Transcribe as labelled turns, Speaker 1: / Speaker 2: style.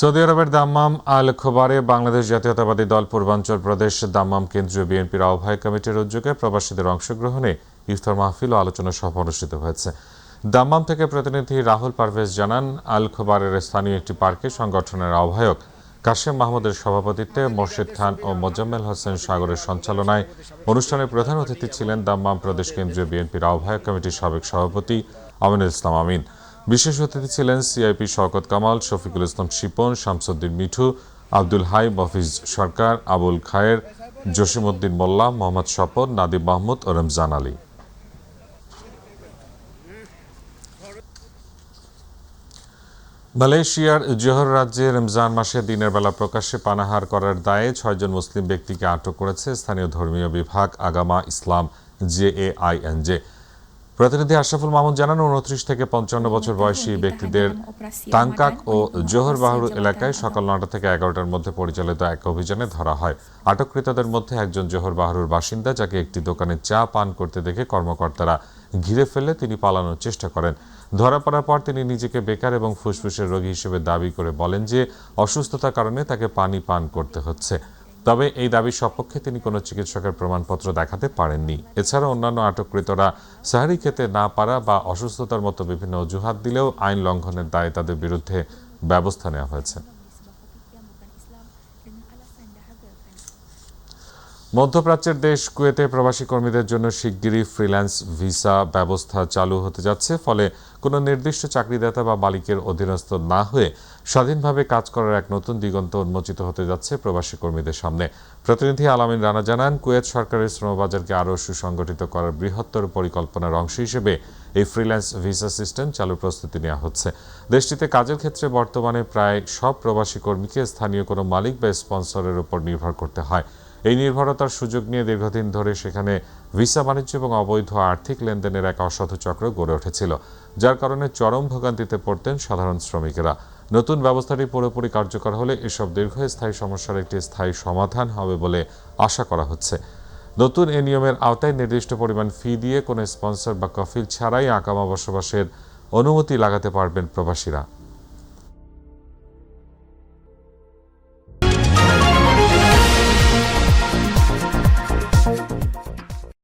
Speaker 1: Saudi আরবের দাম্মাম আল খোবারে বাংলাদেশ জাতীয়তাবাদী দল পূর্বাঞ্চল প্রদেশ দাম্মাম কেন্দ্রীয় বিএনপির আহ্বায়ক কমিটির উদ্যোগে প্রবাসীদের অংশগ্রহণে ইফতার মাহফিল ও আলোচনা সভা অনুষ্ঠিত হয়েছে। দাম্মাম থেকে প্রতিনিধি রাহুল পারভেজ জানান, আল খোবারের স্থানীয় একটি পার্কে সংগঠনের আহ্বায়ক কাশেম মাহমুদের সভাপতিত্বে মোর্শেদ খান ও মোজাম্মেল হোসেন সাগরের সঞ্চালনায় অনুষ্ঠানের প্রধান অতিথি ছিলেন দাম্মাম প্রদেশ কেন্দ্রীয় বিএনপির আহ্বায়ক কমিটির সাবেক সভাপতি আমিনুল ইসলাম আমিন। বিশেষ অতিথি ছিলেন সিআইপি শওকত কামাল, শফিকুল ইসলাম শিপন, শামসুদ্দিন মিঠু, আব্দুল হাই, মফিজ সরকার, আবুল খায়ের, জসিমউদ্দিন মোল্লা, মোহাম্মদ স্বপন, নাদিম মাহমুদ ও রমজান আলী। মালয়েশিয়ার জোহর রাজ্যে রমজান মাসে দিনের বেলা প্রকাশ্যে পানাহার করার দায়ে ৬ জন মুসলিম ব্যক্তিকে আটক করেছে স্থানীয় ধর্মীয় বিভাগ আগামা ইসলাম JAINJ। প্রতিনিধি আশরাফুল মাহমুদ জানান, ২৯ থেকে ৫৫ বছর বয়সী ব্যক্তিদের তাংকাক ও জোহর বাহরু এলাকায় সকাল ৯টা থেকে ১১টার মধ্যে পরিচালিত এক অভিযানে ধরা হয়। আটককৃতদের মধ্যে একজন জোহর বাহরুর বাসিন্দা, যাকে একটি দোকানে চা পান করতে দেখে কর্মকর্তারা ঘিরে ফেললে তিনি পালানোর চেষ্টা করেন। ধরা পড়ার পর তিনি নিজেকে বেকার এবং ফুসফুসের রোগী হিসেবে দাবি করে বলেন যে অসুস্থতার কারণে তাকে পানি পান করতে হচ্ছে। তবে এই দাবির সপক্ষে তিনি কোনো চিকিৎসকের প্রমাণপত্র দেখাতে পারেননি। এছাড়া অন্যান্য আটককৃতরা সাহারি খেতে না পারা বা অসুস্থতার মতো বিভিন্ন অজুহাত দিলেও আইন লঙ্ঘনের দায়ে তাদের বিরুদ্ধে ব্যবস্থা নেওয়া হয়েছে। মধ্যপ্রাচ্যের দেশ কুয়েতে প্রবাসী কর্মীদের জন্য শিগগিরই ফ্রিল্যান্স ভিসা ব্যবস্থা চালু হতে যাচ্ছে। ফলে কোনো নির্দিষ্ট চাকরিদাতা বা মালিকের অধীনস্থ না হয়ে স্বাধীনভাবে কাজ করার এক নতুন দিগন্ত উন্মোচিত হতে যাচ্ছে প্রবাসী কর্মীদের সামনে। প্রতিনিধি আলামিন রানা জানান, কুয়েত সরকারের শ্রমবাজারকে আরও সুসংগঠিত করার বৃহত্তর পরিকল্পনার অংশ হিসেবে এই ফ্রিল্যান্স ভিসা সিস্টেম চালুর প্রস্তুতি নেওয়া হচ্ছে। দেশটিতে কাজের ক্ষেত্রে বর্তমানে প্রায় সব প্রবাসী কর্মীকে স্থানীয় কোনো মালিক বা স্পন্সরের উপর নির্ভর করতে হয়। এই নির্ভরতার সুযোগ নিয়ে দীর্ঘদিন ধরে সেখানে ভিসা বাণিজ্য এবং অবৈধ আর্থিক লেনদেনের এক অসাধু চক্র গড়ে উঠেছিল, যার কারণে চরম ভোগান্তিতে পড়তেন সাধারণ শ্রমিকেরা। নতুন ব্যবস্থাটি পুরোপুরি কার্যকর হলে এসব দীর্ঘস্থায়ী সমস্যার একটি স্থায়ী সমাধান হবে বলে আশা করা হচ্ছে। নতুন এই নিয়মের আওতায় নির্দিষ্ট পরিমাণ ফি দিয়ে কোনো স্পন্সর বা কফিল ছাড়াই আকামা বসবাসের অনুমতি লাগাতে পারবেন প্রবাসীরা।